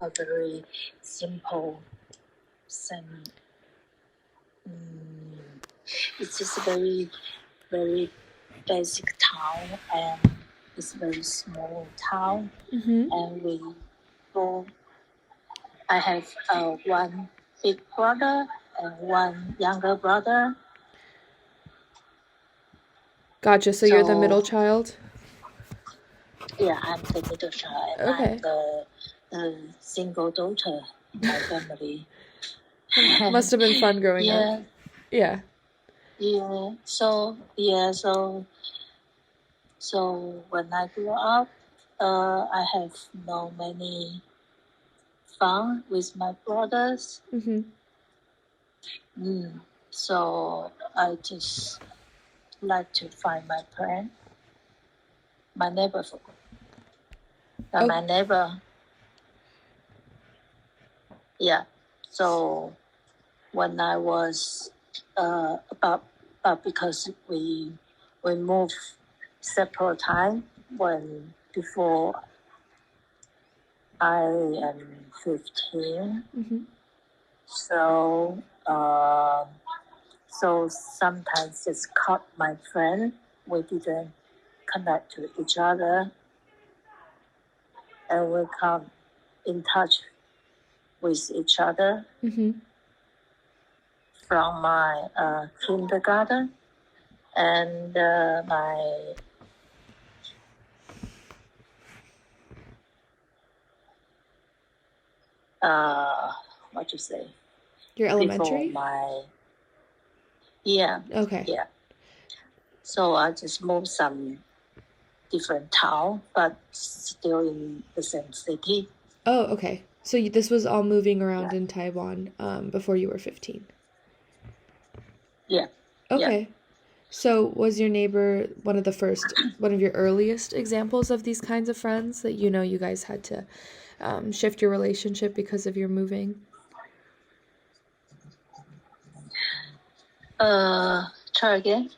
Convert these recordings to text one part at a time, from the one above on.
a very simple, sim. It's just a very, very basic town, and it's a very small town. And I have one big brother and one younger brother. Gotcha. So you're the middle child? Yeah, I'm the middle child, and Okay. I'm the single daughter in my family. Must have been fun growing up. Yeah. So when I grew up, I have no many fun with my brothers. So I just like to find my friend, my neighbor. My neighbor. Yeah. So when I was about because we moved several times before I am 15. So sometimes just cut my friend. We didn't connect to each other, and we come in touch with each other from my kindergarten and my what you say? Your elementary? Okay. Yeah. So I just moved some different town, but still in the same city. Oh, okay. So this was all moving around in Taiwan before you were 15? Yeah. Okay. Yeah. So was your neighbor one of your earliest examples of these kinds of friends that you guys had to shift your relationship because of your moving? Try again.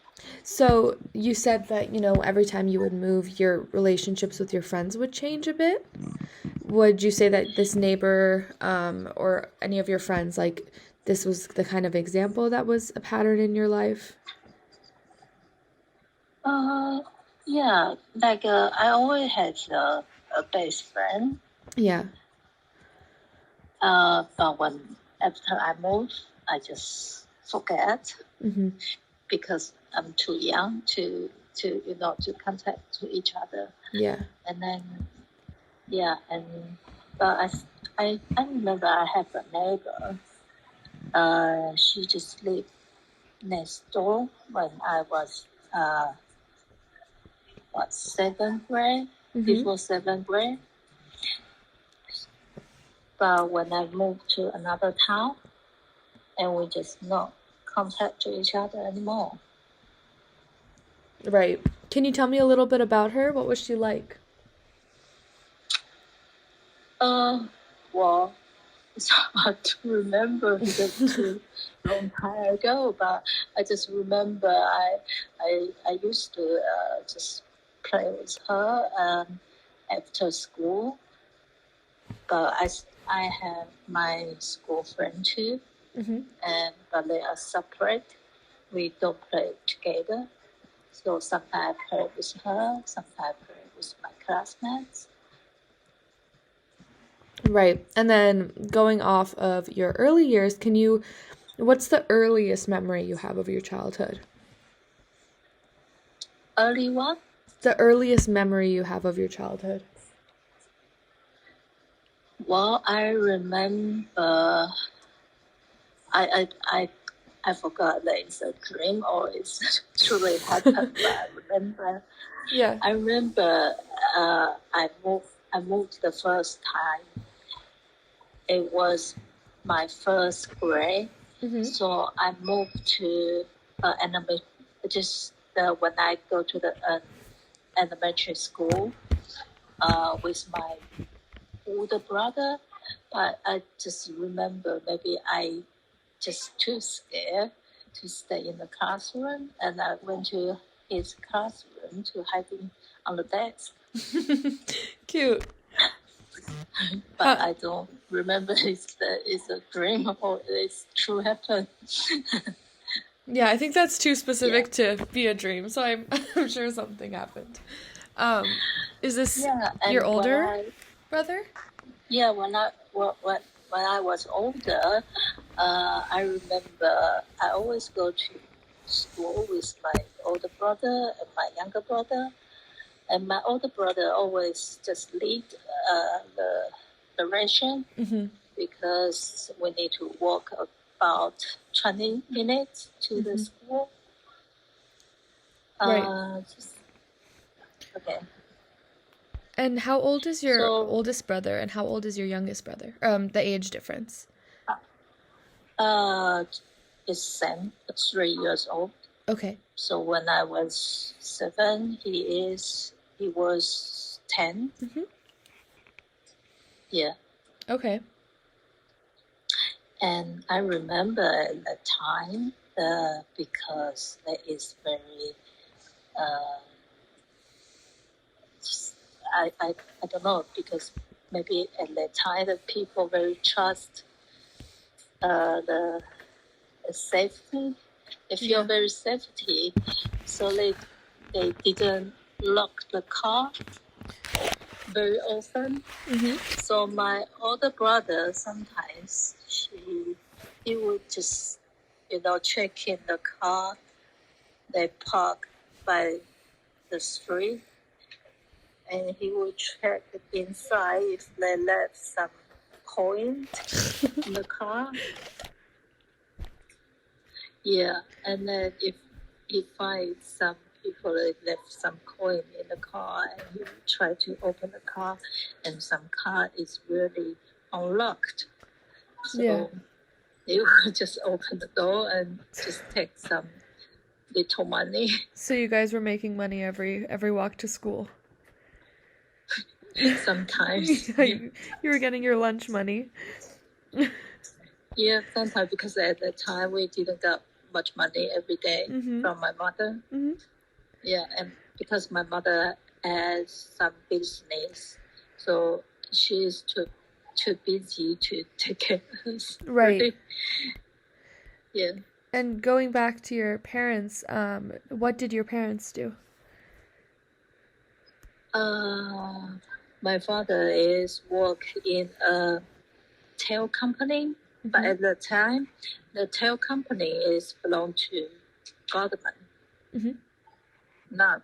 So you said that, every time you would move, your relationships with your friends would change a bit. Would you say that this neighbor or any of your friends, like, this was the kind of example that was a pattern in your life? Yeah. Like I always had a best friend. Yeah. But after I moved, I just forget because I'm too young to contact to each other. Yeah. And then but I remember I have a neighbor. She just lived next door when I was seventh grade, before seventh grade. But when I moved to another town, and we just not contact to each other anymore. Right. Can you tell me a little bit about her? What was she like? Well, it's hard to remember because it's too long time ago. But I just remember I used to just play with her after school. But I have my school friend too, but they are separate. We don't play together. So sometimes I play with her, sometimes I play with my classmates. Right. And then going off of your early years, what's the earliest memory you have of your childhood? Early what? The earliest memory you have of your childhood. Well, I remember. I forgot that it's a dream or it's truly happened. But I remember. Yeah. I remember. I moved the first time. It was my first grade. So I moved to when I go to the elementary school with my older brother. But I just remember maybe I just too scared to stay in the classroom, and I went to his classroom to hide him on the desk. Cute. but I don't remember it's a dream or it's true happen. Yeah, I think that's too specific to be a dream, so I'm sure something happened. Is this And your older brother? Yeah, when I was older, I remember I always go to school with my older brother and my younger brother, and my older brother always just lead the direction because we need to walk about 20 minutes to the school. Right. Okay. And how old is your oldest brother, and how old is your youngest brother? The age difference. It's Sam, 3 years old. Okay. So when I was 7, he was 10. Yeah. Okay. And I remember at the time, because that is very, I don't know, because maybe at that time the people very trust the safety. They feel very safety, so they didn't lock the car very often. So my older brother sometimes he would just check in the car they park by the street, and he would check inside if they left some coin in the car. Yeah, and then if he finds some people that left some coin in the car, and he would try to open the car, and some car is really unlocked. So he would just open the door and just take some little money. So you guys were making money every walk to school. Sometimes. You were getting your lunch money. Yeah, sometimes, because at that time we didn't get much money every day from my mother. Yeah, and because my mother has some business, so she's too busy to take care of us. Right. Yeah. And going back to your parents, what did your parents do? My father is work in a tail company, but at the time, the tail company is belong to government, not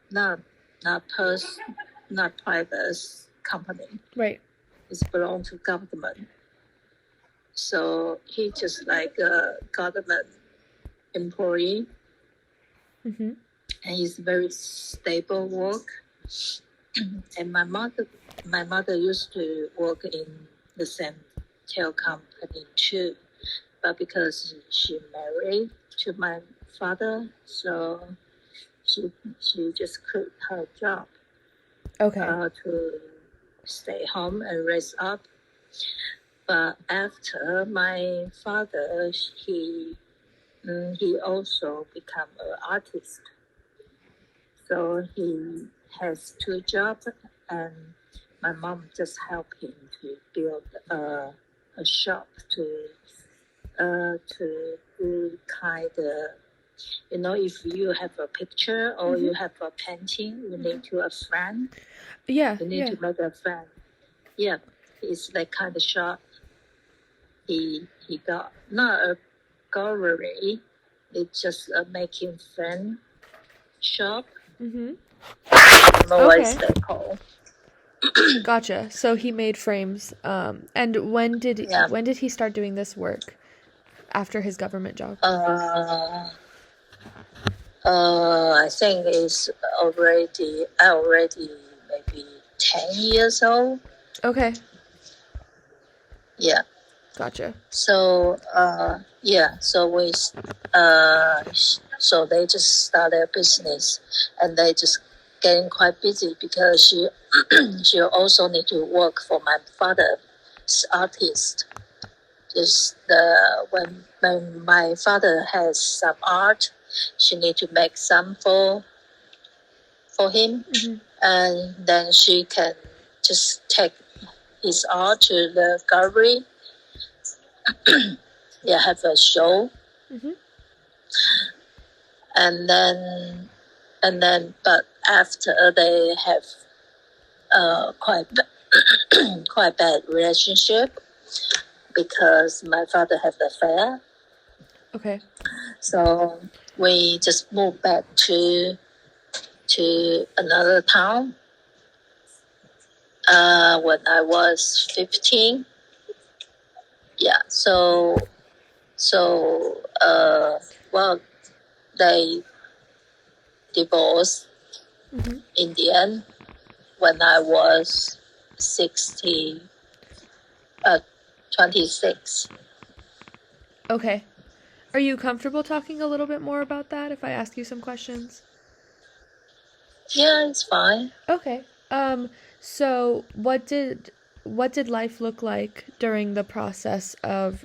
private company. Right. It's belong to government. So he just like a government employee, and he's very stable work. And my mother used to work in the same tail company too, but because she married to my father, so she just quit her job. Okay. To stay home and raise up. But after my father, he also become an artist. So he has 2 jobs, and my mom just helped him to build a shop to do kind of, if you have a picture or you have a painting, you need to a friend. Yeah. You need to make a friend. Yeah, it's that kind of shop. He got not a gallery. It's just a making friend shop. I don't know what it's called. Gotcha. So he made frames. And when did he start doing this work? After his government job? I think it's already maybe 10 years old. Okay. Yeah. Gotcha. So so they just start their business, and they just getting quite busy because she also need to work for my father's artist. Just when my father has some art, she need to make some for him, and then she can just take his art to the gallery. They have a show, Mm-hmm. and then, but after they have quite bad relationship because my father had an affair. Okay. So we just moved back to another town when I was 15. Yeah. So well, they divorced Mm-hmm. in the end when I was 26. Okay. Are you comfortable talking a little bit more about that if I ask you some questions? Yeah, it's fine. Okay. So what did life look like during the process of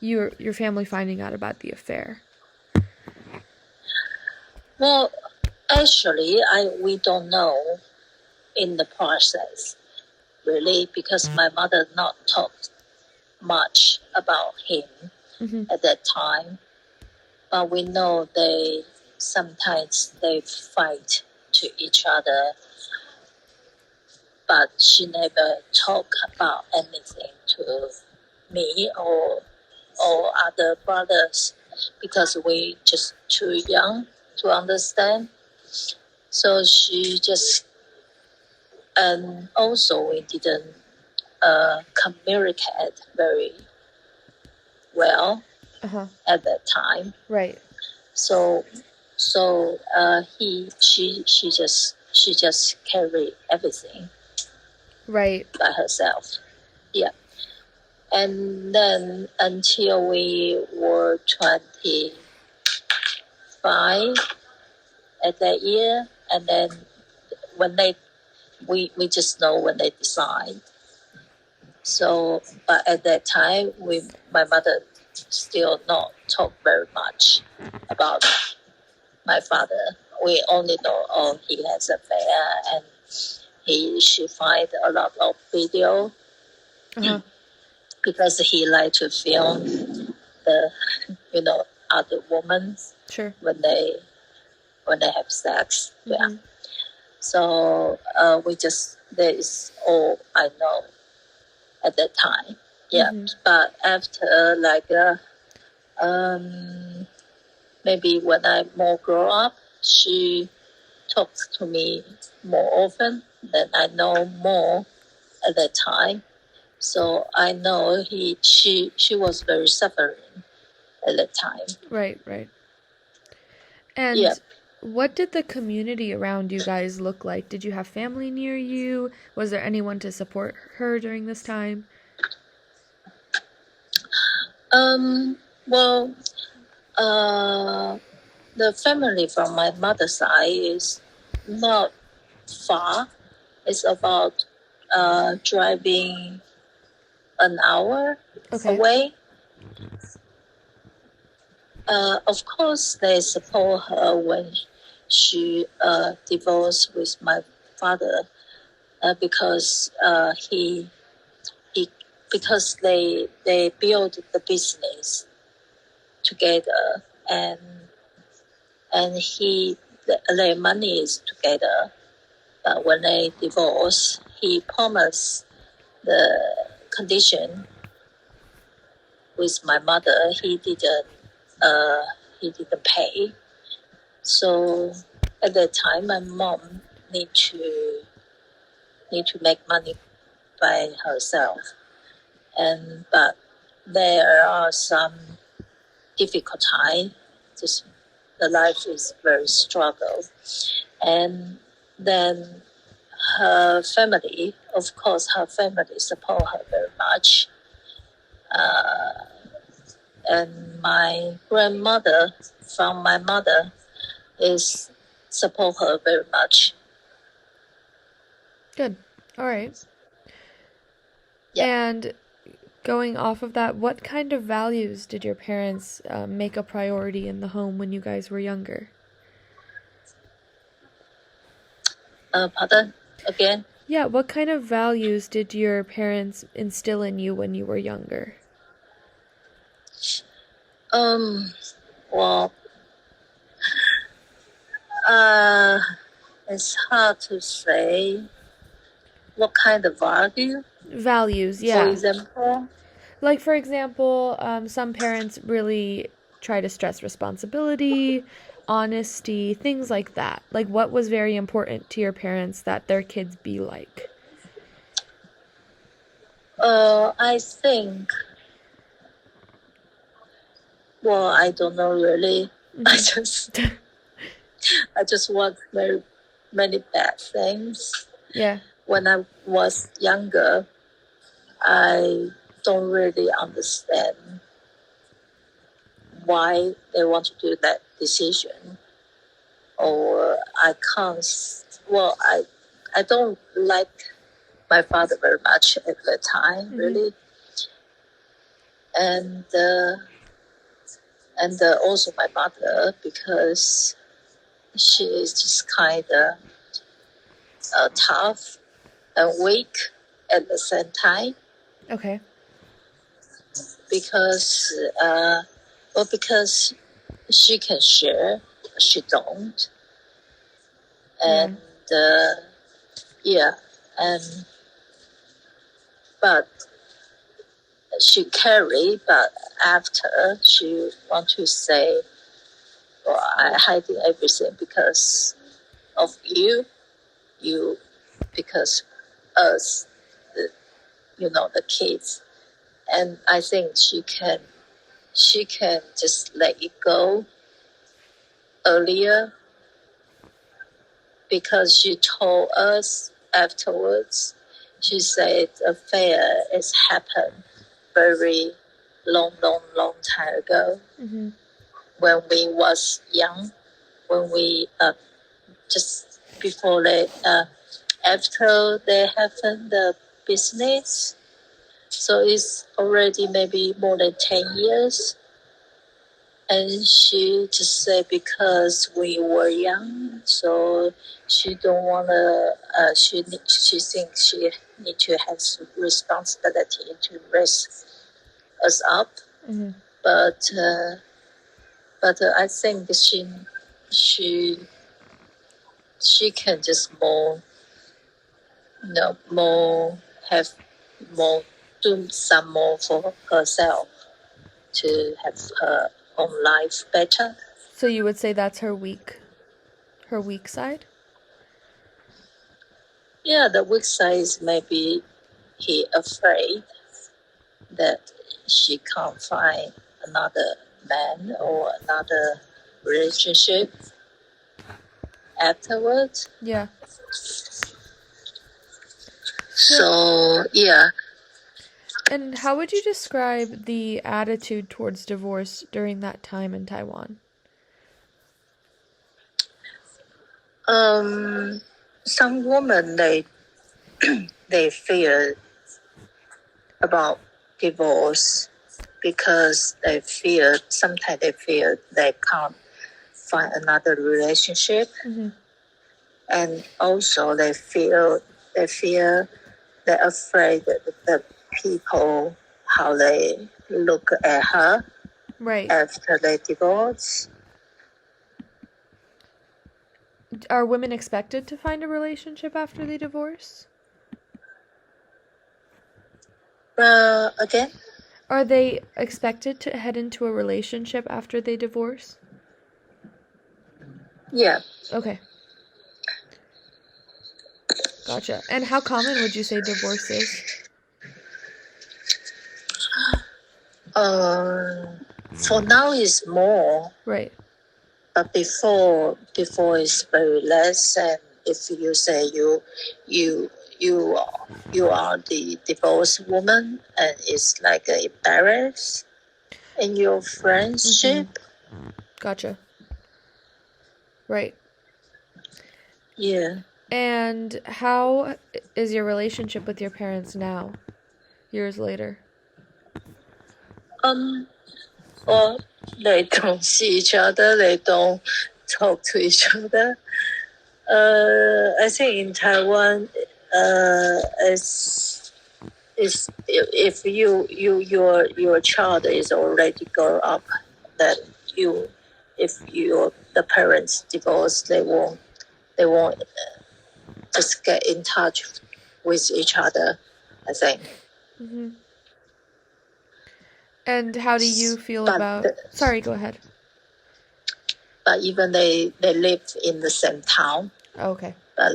your family finding out about the affair? Well, actually, we don't know in the process really because my mother not talked much about him Mm-hmm. at that time. But we know sometimes they fight to each other, but she never talked about anything to me or other brothers because we just too young to understand. So she just, and also we didn't communicate very well Uh-huh. at that time. Right. So she just carried everything Right. by herself. Yeah. And then until we were 25 at that year, and then when we just know when they decide. So, but at that time, my mother still not talk very much about my father. We only know he has affair and she find a lot of video Uh-huh. because he like to film the other women Sure. when they have sex. Mm-hmm. Yeah. So that is all I know at that time. Yeah. Mm-hmm. But after maybe when I more grow up, she talks to me more often. Then I know more at that time. So I know she was very suffering at that time. Right, right. And Yeah. what did the community around you guys look like? Did you have family near you? Was there anyone to support her during this time? Well, the family from my mother's side is not far. It's about driving an hour Okay. away. Of course, they support her when she divorced with my father because he because they built the business together and their money is together. But when they divorced, he promised the condition with my mother. He didn't pay. So at that time, my mom need to make money by herself, but there are some difficult time. Just the life is very struggle, and then her family, of course, her family support her very much, and my grandmother from my mother is support her very much. Good. All right. Yeah. And going off of that, what kind of values did your parents make a priority in the home when you guys were younger? Pardon again? Yeah, what kind of values did your parents instill in you when you were younger? Well, uh, it's hard to say what kind of value. Values, For yeah. example, Like, for example, some parents really try to stress responsibility, honesty, things like that. Like, what was very important to your parents that their kids be like? I think, well, I don't know really. I just want very many bad things. Yeah. When I was younger, I don't really understand why they want to do that decision, or I can't. Well, I don't like my father very much at the time, really, and also my mother, because she is just kind of tough and weak at the same time. Okay. Because because she can share, she don't, and and but she carry, but after she want to say, well, I hiding everything because of you, because us, the kids, and I think she can just let it go earlier, because she told us afterwards. She said affair has happened very long time ago, when we was young, when we just before after they happened the business. So it's already maybe more than 10 years. And she just said because we were young, so she don't wanna. She thinks she need to have some responsibility to raise us up. But I think she she can just more, more have more, do some more for herself to have her own life better. So you would say that's her weak side? Yeah, the weak side is maybe he afraid that she can't find another man or another relationship afterwards. Yeah. So yeah. And how would you describe the attitude towards divorce during that time in Taiwan? Some women, they fear about divorce because sometimes they fear they can't find another relationship, and also they're afraid that the people, how they look at her after they divorce. Are women expected to find a relationship after they divorce? Again? Are they expected to head into a relationship after they divorce? Yeah. Okay. Gotcha. And how common would you say divorce is? For now it's more. Right. But before it's very less, and if you say you are the divorced woman, and it's like embarrassed in your friendship. Gotcha. Right. Yeah. And how is your relationship with your parents now, years later? Well, they don't see each other. They don't talk to each other. I think in Taiwan, Is if your child is already grown up, then if the parents divorce, they won't just get in touch with each other, I think. Mm-hmm. And how do you feel But about... Sorry, go ahead. but even they live in the same town. Okay. But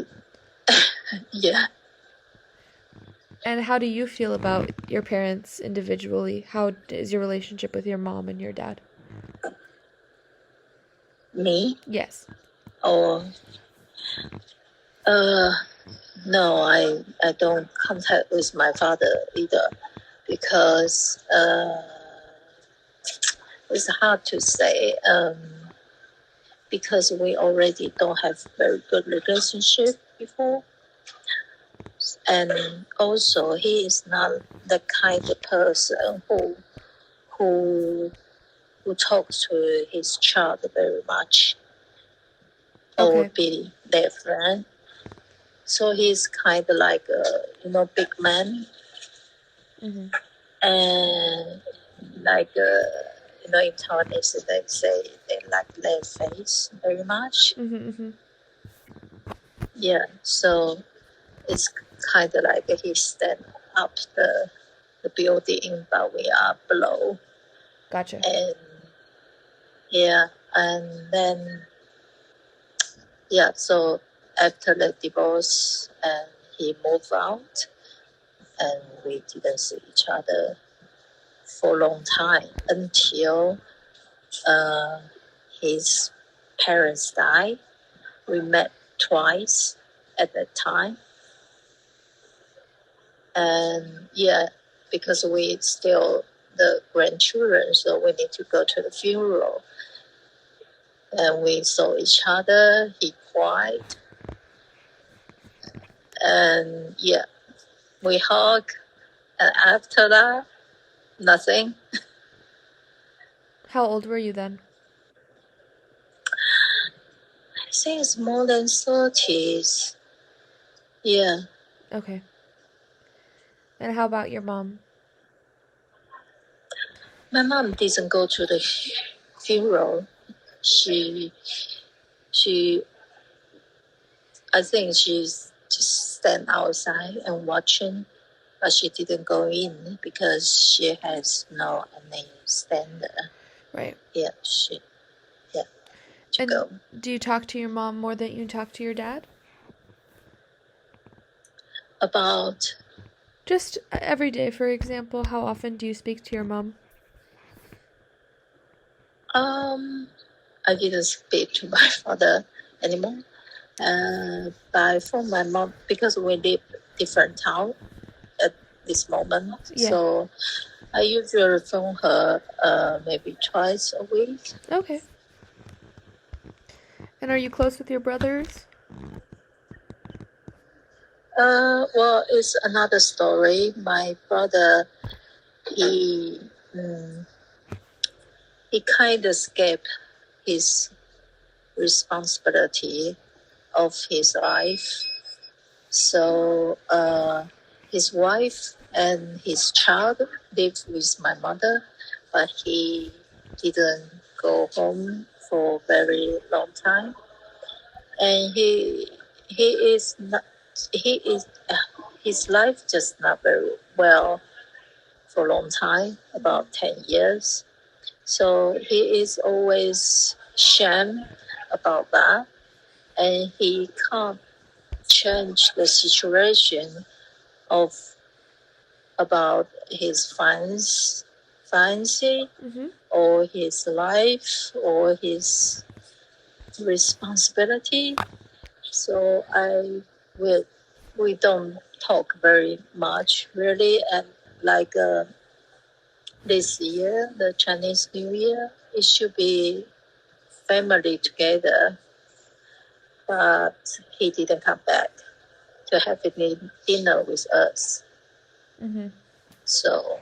yeah. And how do you feel about your parents individually? How is your relationship with your mom and your dad? Me? Yes. Or no, I don't contact with my father either, because it's hard to say. Because we already don't have very good relationship before, and also he is not the kind of person who talks to his child very much, or be their friend. So he's kind of like a big man, Mm-hmm. and like in Taiwanese they say they like their face very much. Mm-hmm, mm-hmm. Yeah, so it's kind of like he stand up the building, but we are below. Gotcha. And yeah, and then yeah, so after the divorce, and he moved out, and we didn't see each other for a long time until his parents died. We met twice at that time, and yeah, because we still the grandchildren, so we need to go to the funeral. And we saw each other. He cried, and yeah, we hug. And after that, nothing. How old were you then? I think it's more than 30s. Yeah. Okay. And how about your mom? My mom didn't go to the funeral. She, I think she's just stand outside and watching, but she didn't go in because she has no any stand. Right. Yeah, to go. Do you talk to your mom more than you talk to your dad? About Just every day, for example, how often do you speak to your mom? I didn't speak to my father anymore. But for my mom, because we live different town at this moment, Yeah. so I usually phone her maybe twice a week. Okay. And are you close with your brothers? Well, it's another story. My brother, he kind of escaped his responsibility of his life. So his wife and his child lived with my mother, but he didn't go home for a very long time. And he is not he is his life just not very well for a long time, about 10 years. So he is always shame about that, and he can't change the situation of about his fancy or his life or his responsibility. So we don't talk very much really, and like this year, the Chinese New Year, it should be family together, but he didn't come back to have a dinner with us. Mm-hmm. So,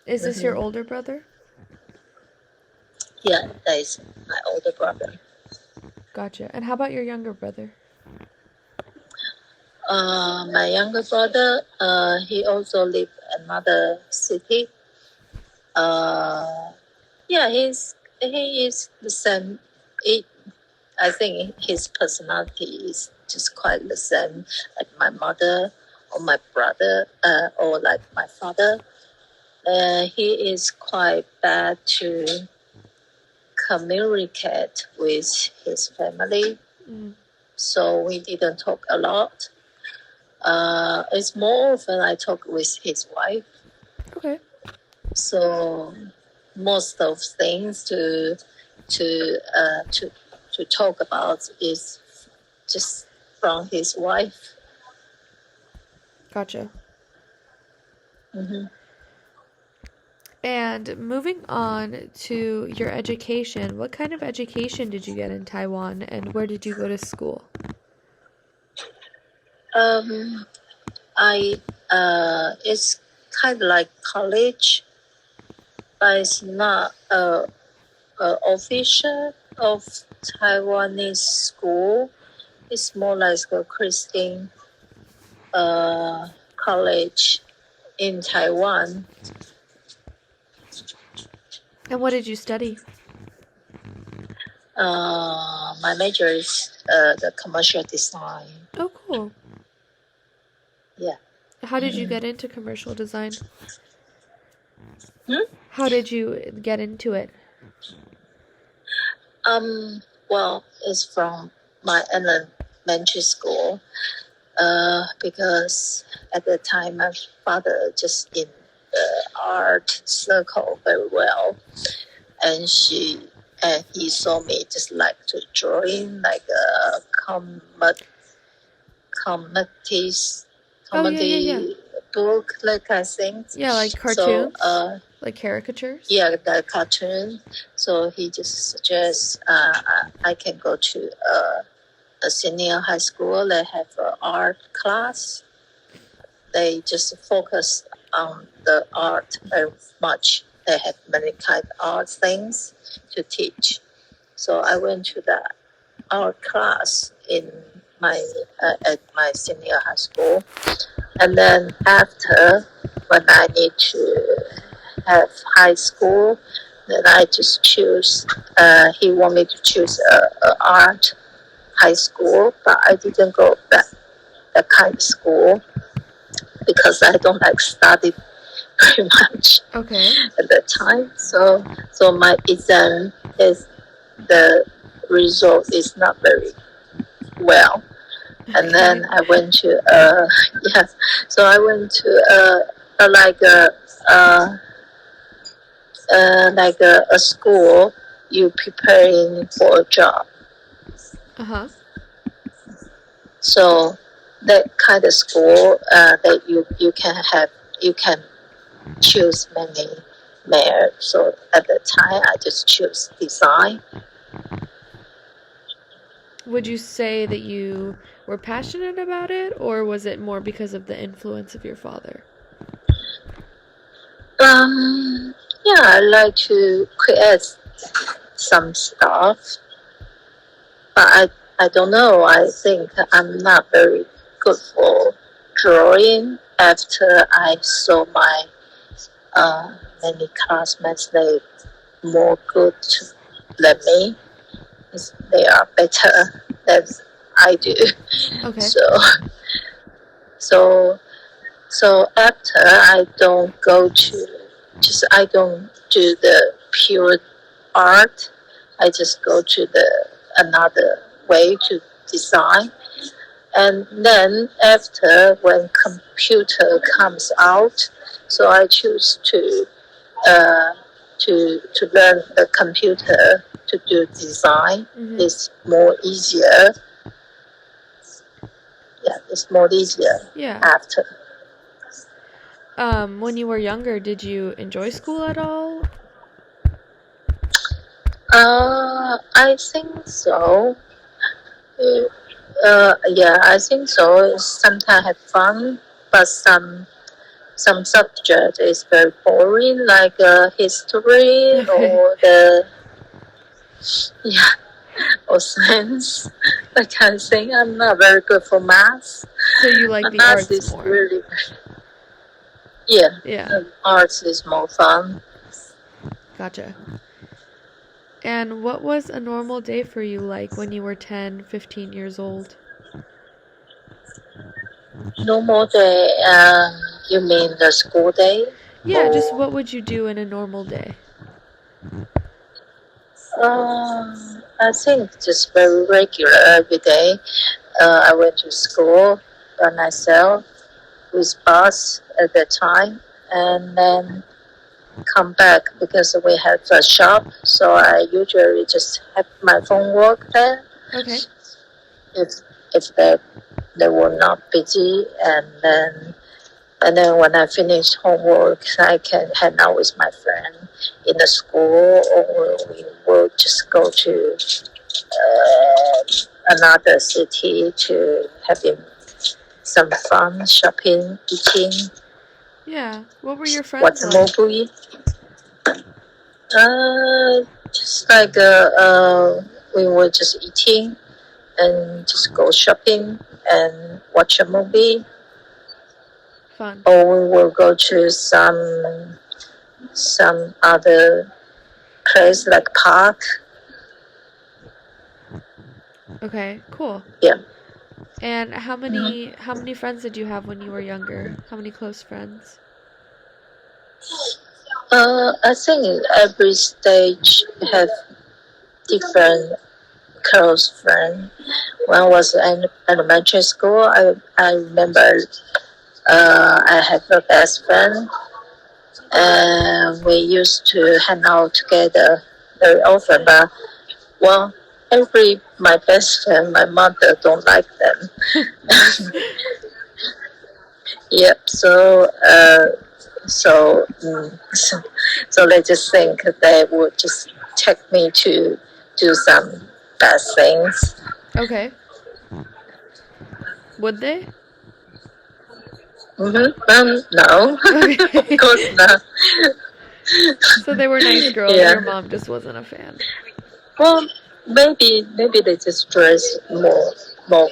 is this your older brother? Yeah, that is my older brother. Gotcha. And how about your younger brother? My younger brother, he also live another city. Yeah, he is the same. I think his personality is just quite the same, like my mother or my brother, or like my father. He is quite bad to communicate with his family, so we didn't talk a lot. It's more often I talk with his wife. Okay. So most of things to talk about is just from his wife. Gotcha. Mm-hmm. And moving on to your education, what kind of education did you get in Taiwan, and where did you go to school? It's kind of like college, but it's not a official of Taiwanese school. It's more like a Christian college in Taiwan. And what did you study? My major is the commercial design. Oh, cool. Yeah. How did you get into commercial design? Hmm? How did you get into it? Well, it's from my elementary school. Because at the time my father just in the art circle very well, and he saw me just like to drawing like a comedy book, like I think. Yeah, like cartoons? So, like caricatures? yeah, the cartoon. So he just suggests I can go to a senior high school. They have an art class. They just focus on the art very much. They have many kind of art things to teach. So I went to the art class in my at my senior high school, and then after, when I need to have high school, then I just choose. He wanted me to choose a art high school, but I didn't go that kind of school because I don't like study very much at the time. So my exam is the result is not very well. And then I went to so I went to a school you preparing for a job. So that kind of school that you can choose many majors. So at the time I just choose design. Would you say that you were passionate about it, or was it more because of the influence of your father? Yeah, I like to create some stuff, but I don't know. I think I'm not very good for drawing. After I saw my many classmates, they more good than me. They are better than I do. Okay. So after I don't do the pure art. I just go to the another way to design. And then after, when computer comes out, so I choose to learn the computer to do design. It's more easier. Yeah, it's more easier after. When you were younger, did you enjoy school at all? I think so. Yeah, I think so. Sometimes have fun, but some subject is very boring, like history or the or science. That kind of thing. I'm not very good for math. So you like the Math arts is more? really, yeah. Yeah. Arts is more fun. Gotcha. And what was a normal day for you like when you were 10, 15 years old? Normal day, you mean the school day? Yeah, just what would you do in a normal day? I think just very regular every day. I went to school by myself with bus at that time, and then come back because we have a shop. So I usually just have my phone work there. Okay. If they were not busy, and then when I finish homework, I can hang out with my friend in the school, or we will just go to another city to having some fun, shopping, eating, Yeah. What were your friends watch a like? movie. Just like we were just eating and just go shopping and watch a movie. Fun. Or we will go to some other place like park. Okay, cool. Yeah. And how many friends did you have when you were younger? How many close friends? I think every stage have different close friend. When I was in elementary school, I remember I had a best friend, and we used to hang out together very often. But well, my best friend, my mother don't like them. Yep. So they just think they would just take me to do some bad things. Okay. Would they? No, Okay. of course not. So they were nice girls. Yeah. Your mom just wasn't a fan. Well, maybe they just dress more, more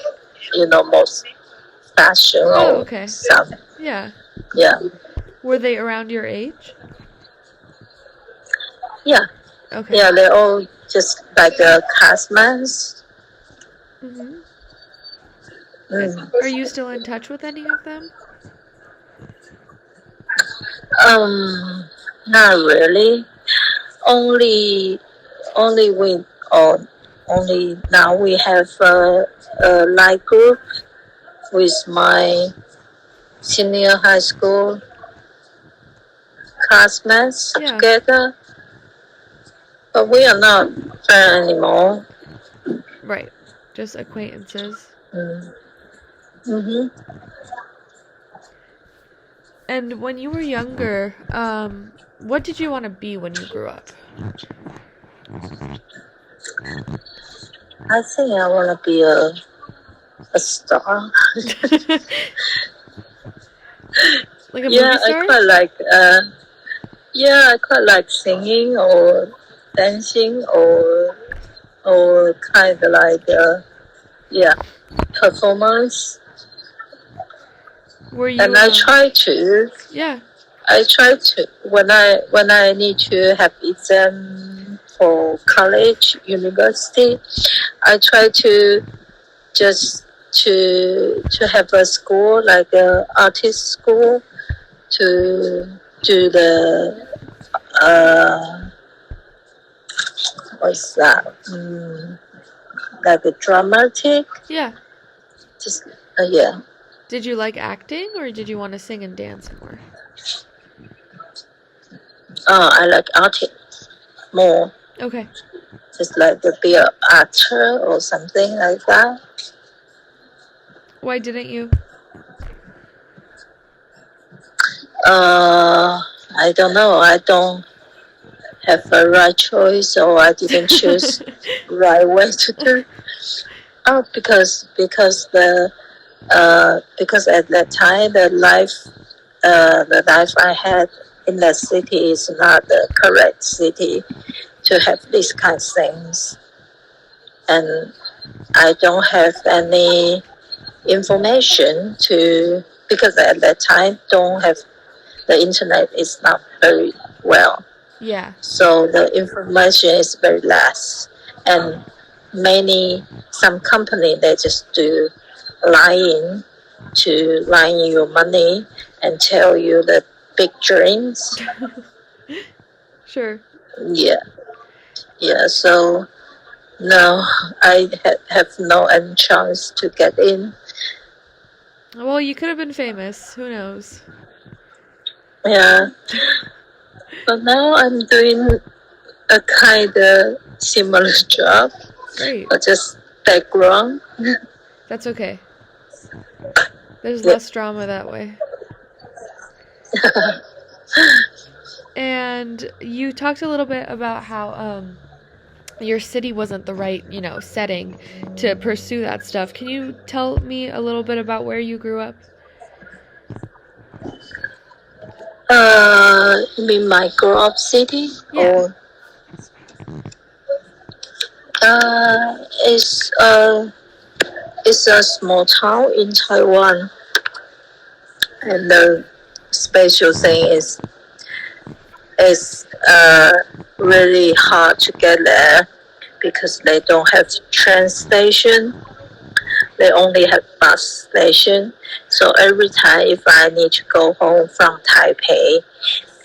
fashion Oh, or okay. some. Yeah. Yeah. Were they around your age? Yeah. Okay. Yeah, they're all just like classmates. Mhm. Mm. Are you still in touch with any of them? Not really. Only we only now we have a light group with my senior high school classmates together, but we are not friends anymore. Right. Just acquaintances. Mm-hmm. And when you were younger, what did you want to be when you grew up? I think I want to be a star. Like a movie star? I quite like singing or dancing or kind of like performance. Were you? And I try to. Yeah. I try to when I need to have exam for college, university. I try to just to have a school like a artist school to do the what's that? Like a dramatic. Yeah. Just yeah. Did you like acting or did you want to sing and dance more? I like acting more. Okay. Just like to be an actor or something like that. Why didn't you? I don't know. I don't have a right choice, or I didn't choose right way to do. Oh, because at that time the life I had in that city is not the correct city to have these kind of things. and I don't have any information because at that time don't have the internet is not very well. Yeah. So the information is very less, and some company they just do lying to line your money and tell you the big dreams. Sure. Yeah, yeah. So no, I have no any chance to get in. Well, you could have been famous. Who knows? Yeah, but now I'm doing a kind of similar job, Great. but just background. That's okay. There's Yeah. less drama that way. And you talked a little bit about how your city wasn't the right, setting to pursue that stuff. Can you tell me a little bit about where you grew up? You mean my grow up city? Yeah. Or it's a small town in Taiwan, and the special thing is it's really hard to get there because they don't have train station. They only have bus station. So every time if I need to go home from Taipei,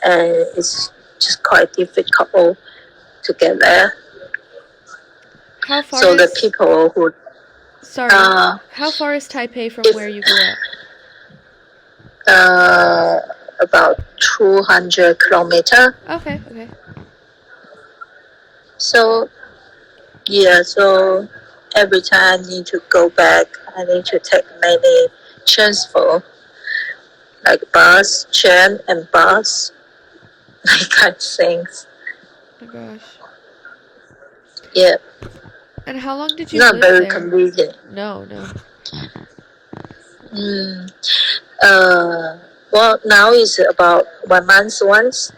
and it's just quite difficult to get there. How far So is... the people who Sorry. How far is Taipei from where you grew up? About 200 kilometers. Okay. So yeah, so every time I need to go back, I need to take many transfer, like bus, train, and bus, like kind of things. Oh my gosh. Yeah. And how long did you Not live very there? convenient. No. Well, now it's about 1 month once.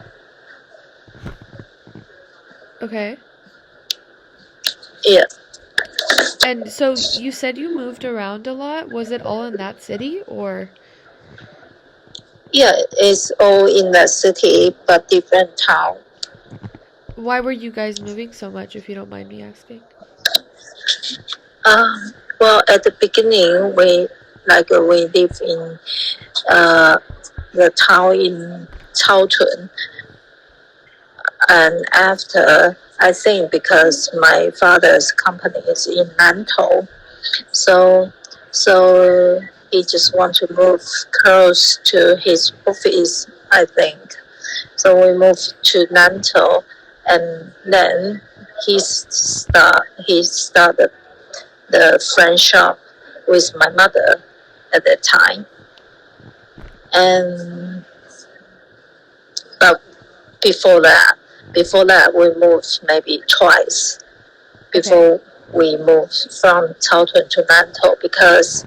Okay. Yeah. And so you said you moved around a lot. Was it all in that city or? Yeah, it's all in the city, but different town. Why were you guys moving so much, if you don't mind me asking? Well, at the beginning, we live in the town in Taoyuan, and after I think because my father's company is in Nantou, so he just want to move close to his office, I think. So we moved to Nantou, and then he started the friend shop with my mother at that time. And but before that we moved maybe twice before we moved from Taoyuan to Nantou because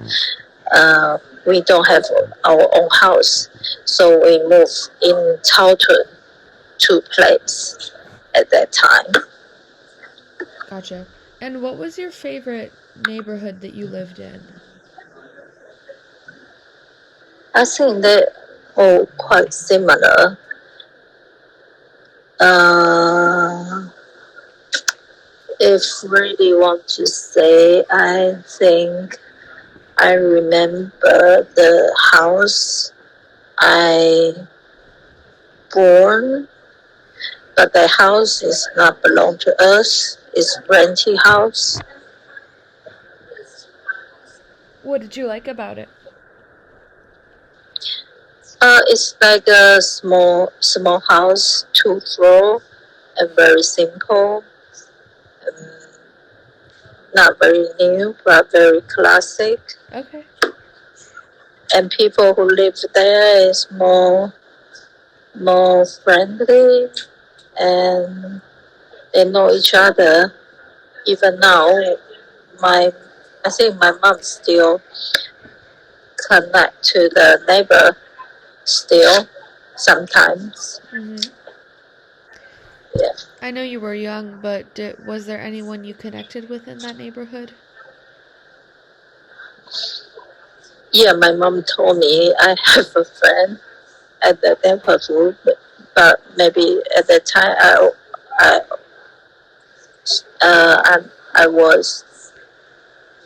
we don't have our own house, so we moved in Taoyuan 2 places at that time. Gotcha. And what was your favorite neighborhood that you lived in? I think they're all quite similar. If really want to say, I think I remember the house I born, but the house is not belong to us. It's rented house. What did you like about it? It's like a small house, 2 floor, and very simple. Not very new, but very classic. Okay. And people who live there is more friendly, and they know each other. Even now, I think my mom still connect to the neighbor still sometimes. Mm-hmm. Yeah. I know you were young, but was there anyone you connected with in that neighborhood? Yeah, my mom told me I have a friend at the neighborhood, but maybe at that time I, uh, I was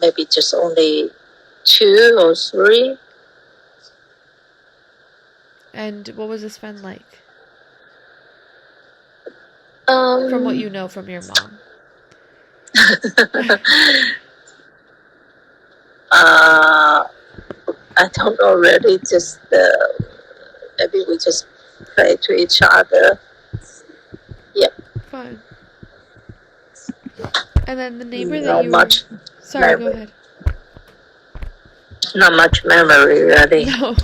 maybe just only 2 or 3. And what was this friend like? From what Um, you know from your mom. uh, I don't know really. Just maybe we just play to each other. Yep. Fun. And then the neighbor that Not you were... much Sorry, go memory. ahead. Not much memory really. No.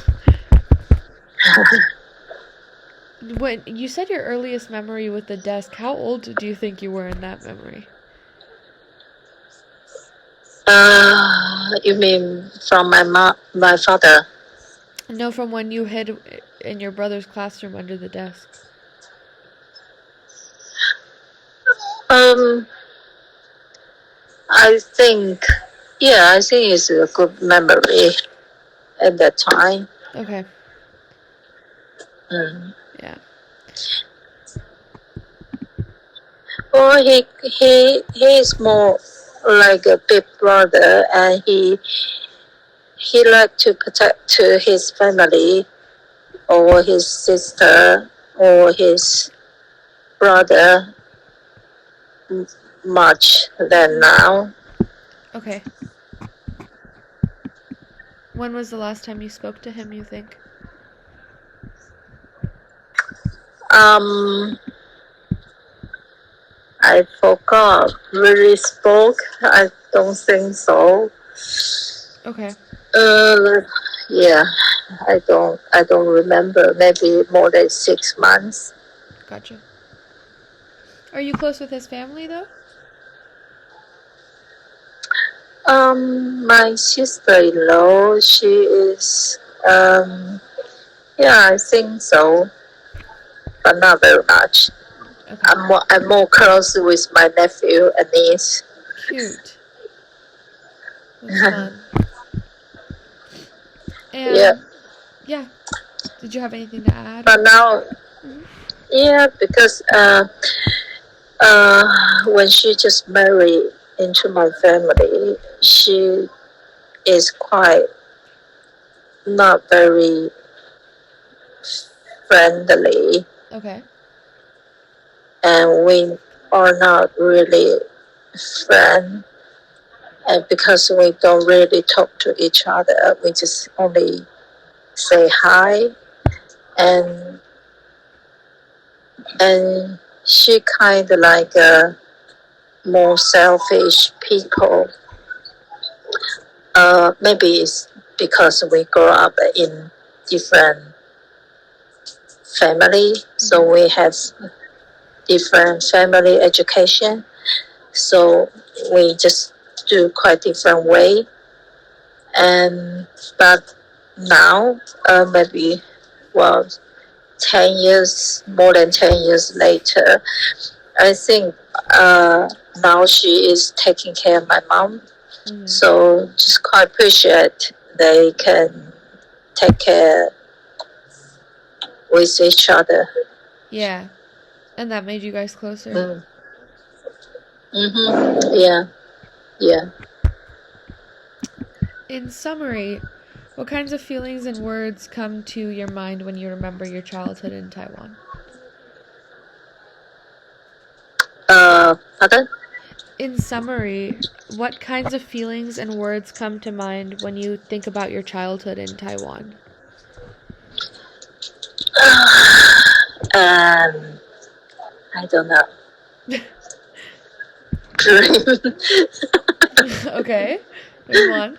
When you said your earliest memory with the desk, how old do you think you were in that memory? You mean from my father? No, from when you hid in your brother's classroom under the desk. Um, I think, I think it's a good memory at that time. Okay. Mm. Yeah. Well, he is more like a big brother, and he like to protect to his family or his sister or his brother much than now. Okay. When was the last time you spoke to him, you think? Um, I forgot. Really spoke? I don't think so. Okay. Yeah, I don't remember. Maybe more than 6 months. Gotcha. Are you close with his family, though? My sister-in-law, she is, yeah, I think so, but not very much. Okay. I'm more close with my nephew and niece. Cute. That's fun. And, Yeah, yeah. Did you have anything to add? but now, yeah, because when she just married into my family, she is quite not very friendly, Okay. and we are not really friends. And because we don't really talk to each other, we just only say hi. And and she kind of like a more selfish people. Maybe it's because we grow up in different family, so we have different family education. So we just do quite different way. And but now, maybe, well, 10 years, more than 10 years later, I think now she is taking care of my mom. So just quite appreciate they can take care with each other. Yeah. And that made you guys closer? Yeah, yeah. In summary, what kinds of feelings and words come to your mind when you remember your childhood in Taiwan? Pardon? In summary, what kinds of feelings and words come to mind when you think about your childhood in Taiwan? I don't know. Dream. Okay, there's one.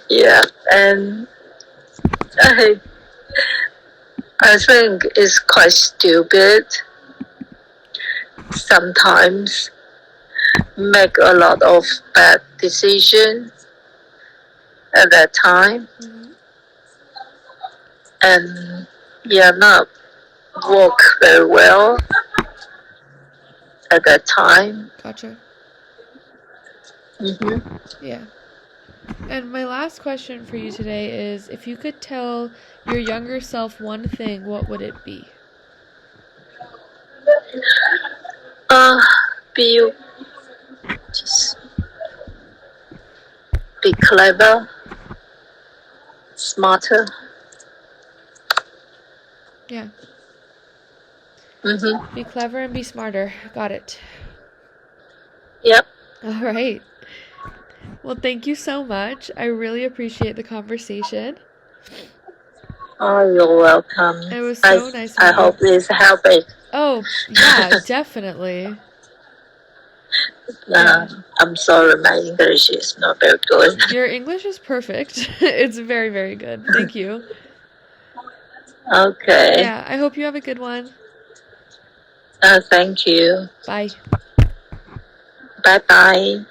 Yeah, and I, I think it's quite stupid. Sometimes make a lot of bad decisions at that time, and not work very well. at that time. Gotcha. Mm-hmm. Yeah. And my last question for you today is, if you could tell your younger self one thing, what would it be? Be just be clever, smarter. Yeah. Mm-hmm. Be clever and be smarter. Got it. Yep. All right. Well, thank you so much. I really appreciate the conversation. Oh, you're welcome. It was so nice to I meet you. hope this helping. Oh, yeah, definitely. Yeah. I'm sorry, my English is not very good. Your English is perfect. It's very, very good. Thank you. Okay. Yeah, I hope you have a good one. Thank you. Bye. Bye bye.